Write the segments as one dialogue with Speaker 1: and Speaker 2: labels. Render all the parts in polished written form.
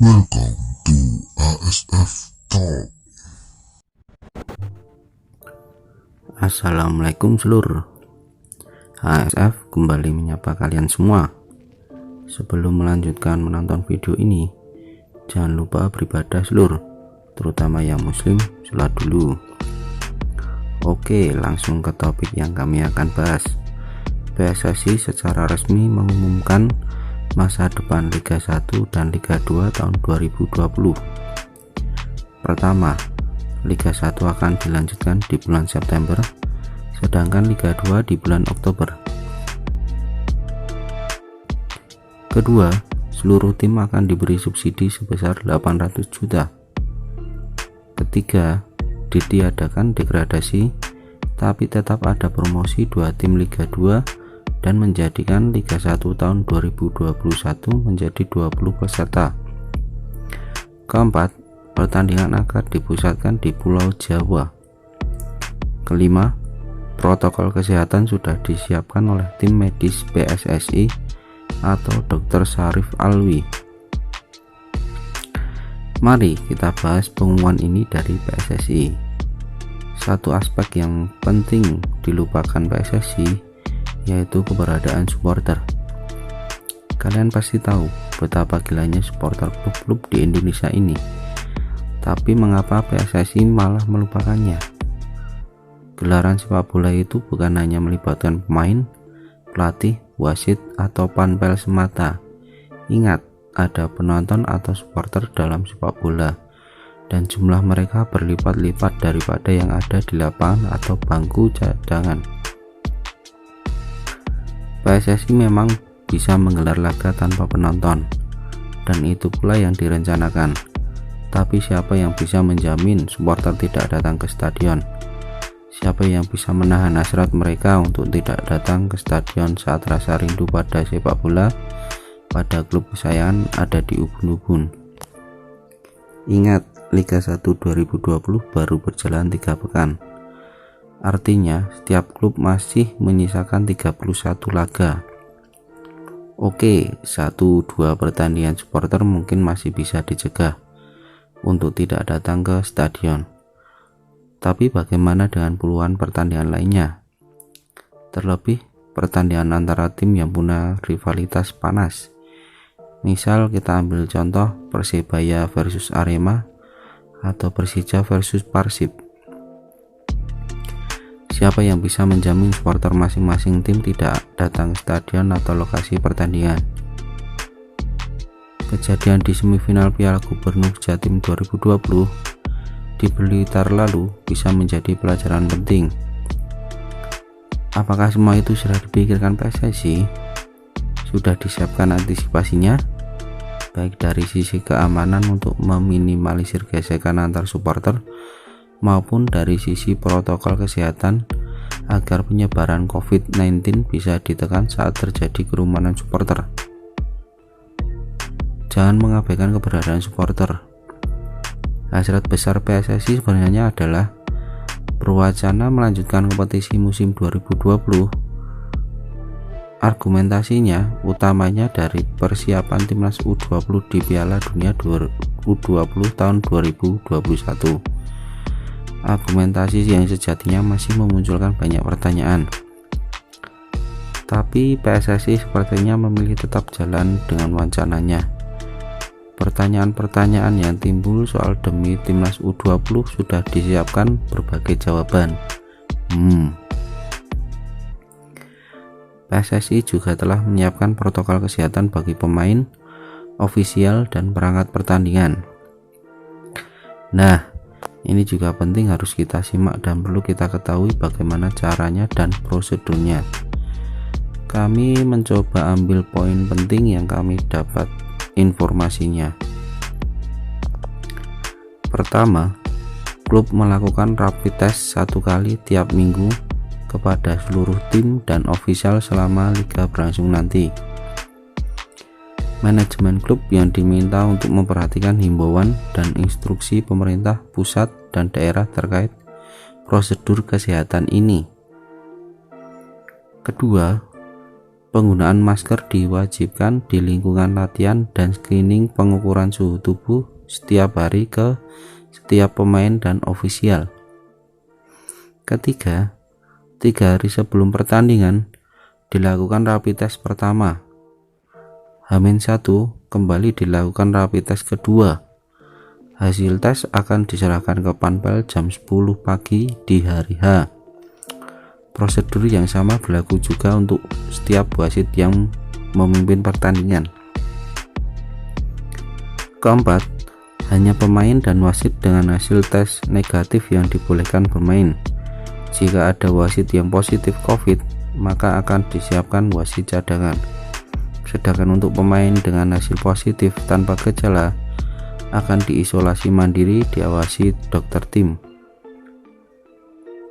Speaker 1: Welcome to ASF Talk.
Speaker 2: Assalamualaikum seluruh. ASF kembali menyapa kalian semua. Sebelum melanjutkan menonton video ini, jangan lupa beribadah seluruh, terutama yang muslim, sholat dulu. Oke, langsung ke topik yang kami akan bahas. PSSI secara resmi mengumumkan masa depan Liga 1 dan Liga 2 tahun 2020. Pertama, Liga 1 akan dilanjutkan di bulan September, sedangkan Liga 2 di bulan Oktober. Kedua, seluruh tim akan diberi subsidi sebesar 800 juta. Ketiga, ditiadakan degradasi, tapi tetap ada promosi 2 tim Liga 2 dan menjadikan Liga 1 tahun 2021 menjadi 20 peserta. Keempat, pertandingan akan dipusatkan di Pulau Jawa. Kelima, protokol kesehatan sudah disiapkan oleh tim medis PSSI atau Dr. Syarif Alwi. Mari kita bahas pengumuman ini dari PSSI. Satu aspek yang penting dilupakan PSSI yaitu keberadaan supporter. Kalian pasti tahu betapa gilanya supporter klub-klub di Indonesia ini. Tapi mengapa PSSI malah melupakannya? Gelaran sepak bola itu bukan hanya melibatkan pemain, pelatih, wasit, atau panpel semata. Ingat, ada penonton atau supporter dalam sepak bola, dan jumlah mereka berlipat-lipat daripada yang ada di lapangan atau bangku cadangan. PSSI memang bisa menggelar laga tanpa penonton, dan itu pula yang direncanakan. Tapi siapa yang bisa menjamin supporter tidak datang ke stadion? Siapa yang bisa menahan hasrat mereka untuk tidak datang ke stadion saat rasa rindu pada sepak bola, pada klub kesayangan ada di ubun-ubun? Ingat, Liga 1 2020 baru berjalan 3 pekan. Artinya, setiap klub masih menyisakan 31 laga. Oke, 1-2 pertandingan supporter mungkin masih bisa dicegah untuk tidak datang ke stadion. Tapi bagaimana dengan puluhan pertandingan lainnya? Terlebih pertandingan antara tim yang punya rivalitas panas. Misal kita ambil contoh Persebaya versus Arema atau Persija versus Persib. Siapa yang bisa menjamin supporter masing-masing tim tidak datang ke stadion atau lokasi pertandingan? Kejadian di semifinal Piala Gubernur Jatim 2020 di Blitar lalu bisa menjadi pelajaran penting. Apakah semua itu sudah dipikirkan PSSI? Sudah disiapkan antisipasinya? Baik dari sisi keamanan untuk meminimalisir gesekan antar supporter maupun dari sisi protokol kesehatan agar penyebaran COVID-19 bisa ditekan saat terjadi kerumunan supporter. Jangan mengabaikan keberadaan supporter. Hasrat besar PSSI sebenarnya adalah berwacana melanjutkan kompetisi musim 2020. Argumentasinya utamanya dari persiapan timnas U20 di Piala Dunia U20 tahun 2021. Argumentasi yang sejatinya masih memunculkan banyak pertanyaan. Tapi PSSI sepertinya memilih tetap jalan dengan wacananya. Pertanyaan-pertanyaan yang timbul soal demi timnas U20 sudah disiapkan berbagai jawaban. PSSI juga telah menyiapkan protokol kesehatan bagi pemain, ofisial, dan perangkat pertandingan. Nah, ini juga penting harus kita simak dan perlu kita ketahui bagaimana caranya dan prosedurnya. Kami mencoba ambil poin penting yang kami dapat informasinya. Pertama, klub melakukan rapid test 1 kali tiap minggu kepada seluruh tim dan ofisial selama liga berlangsung nanti. Manajemen klub yang diminta untuk memperhatikan himbauan dan instruksi pemerintah pusat dan daerah terkait prosedur kesehatan ini. Kedua, Penggunaan masker diwajibkan di lingkungan latihan dan screening pengukuran suhu tubuh setiap hari ke setiap pemain dan ofisial. Ketiga, 3 hari sebelum pertandingan dilakukan rapid test pertama. H-1 kembali dilakukan rapid test kedua. Hasil tes akan diserahkan ke panpel jam 10 pagi di hari H. Prosedur yang sama berlaku juga untuk setiap wasit yang memimpin pertandingan. Keempat, hanya pemain dan wasit dengan hasil tes negatif yang dibolehkan bermain. Jika ada wasit yang positif COVID, maka akan disiapkan wasit cadangan. Sedangkan untuk pemain dengan hasil positif tanpa gejala akan diisolasi mandiri diawasi dokter tim.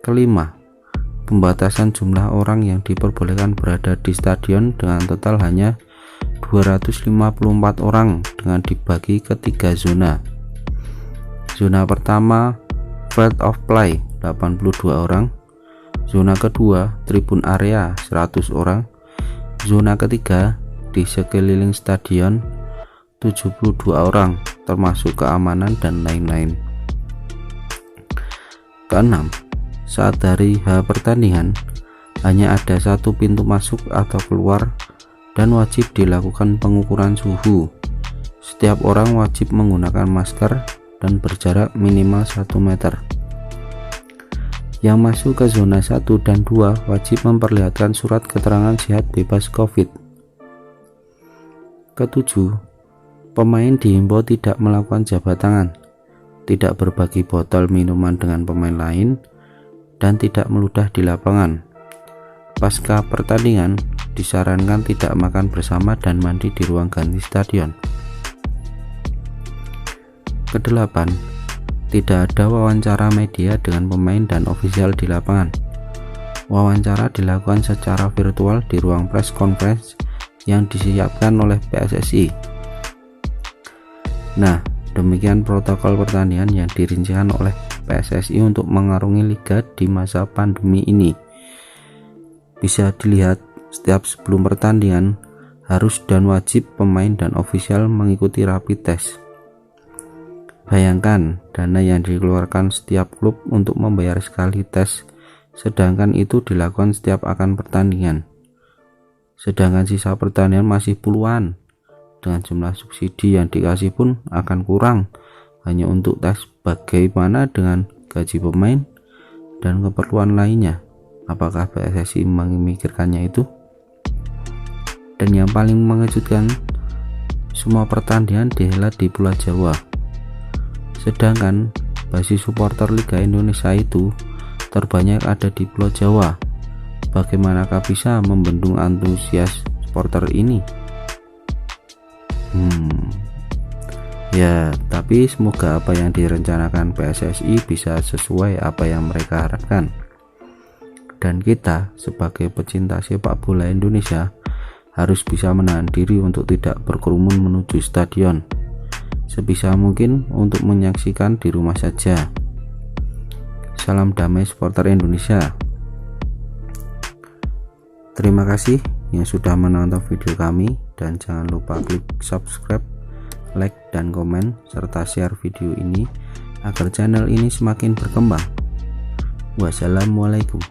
Speaker 2: Kelima, pembatasan jumlah orang yang diperbolehkan berada di stadion dengan total hanya 254 orang dengan dibagi ke 3 zona. Zona pertama field of play 82 orang, zona kedua tribun area 100 orang, zona ketiga di sekeliling stadion 72 orang termasuk keamanan dan lain-lain. Keenam, saat hari H pertandingan hanya ada satu pintu masuk atau keluar dan wajib dilakukan pengukuran suhu. Setiap orang wajib menggunakan masker dan berjarak minimal 1 meter. Yang masuk ke zona 1 dan 2 wajib memperlihatkan surat keterangan sehat bebas COVID. Ketujuh, pemain dihimbau tidak melakukan jabat tangan, tidak berbagi botol minuman dengan pemain lain, dan tidak meludah di lapangan. Pasca pertandingan, disarankan tidak makan bersama dan mandi di ruang ganti stadion. Kedelapan, tidak ada wawancara media dengan pemain dan ofisial di lapangan. Wawancara dilakukan secara virtual di ruang press conference yang disiapkan oleh PSSI. Nah, demikian protokol pertandingan yang dirincikan oleh PSSI untuk mengarungi liga di masa pandemi ini. Bisa dilihat, setiap sebelum pertandingan harus dan wajib pemain dan ofisial mengikuti rapid test. Bayangkan dana yang dikeluarkan setiap klub untuk membayar sekali tes, sedangkan itu dilakukan setiap akan pertandingan. Sedangkan sisa pertandingan masih puluhan. Dengan jumlah subsidi yang dikasih pun akan kurang hanya untuk tes. Bagaimana dengan gaji pemain dan keperluan lainnya? Apakah PSSI memikirkannya itu? Dan yang paling mengejutkan, semua pertandingan dihelat di Pulau Jawa. Sedangkan basis supporter Liga Indonesia itu terbanyak ada di Pulau Jawa. Bagaimanakah bisa membendung antusias supporter ini? Ya, tapi semoga apa yang direncanakan PSSI bisa sesuai apa yang mereka harapkan. Dan kita sebagai pecinta sepak bola Indonesia harus bisa menahan diri untuk tidak berkerumun menuju stadion. Sebisa mungkin untuk menyaksikan di rumah saja. Salam damai supporter Indonesia. Terima kasih yang sudah menonton video kami, dan jangan lupa klik subscribe, like, dan komen, serta share video ini agar channel ini semakin berkembang. Wassalamualaikum.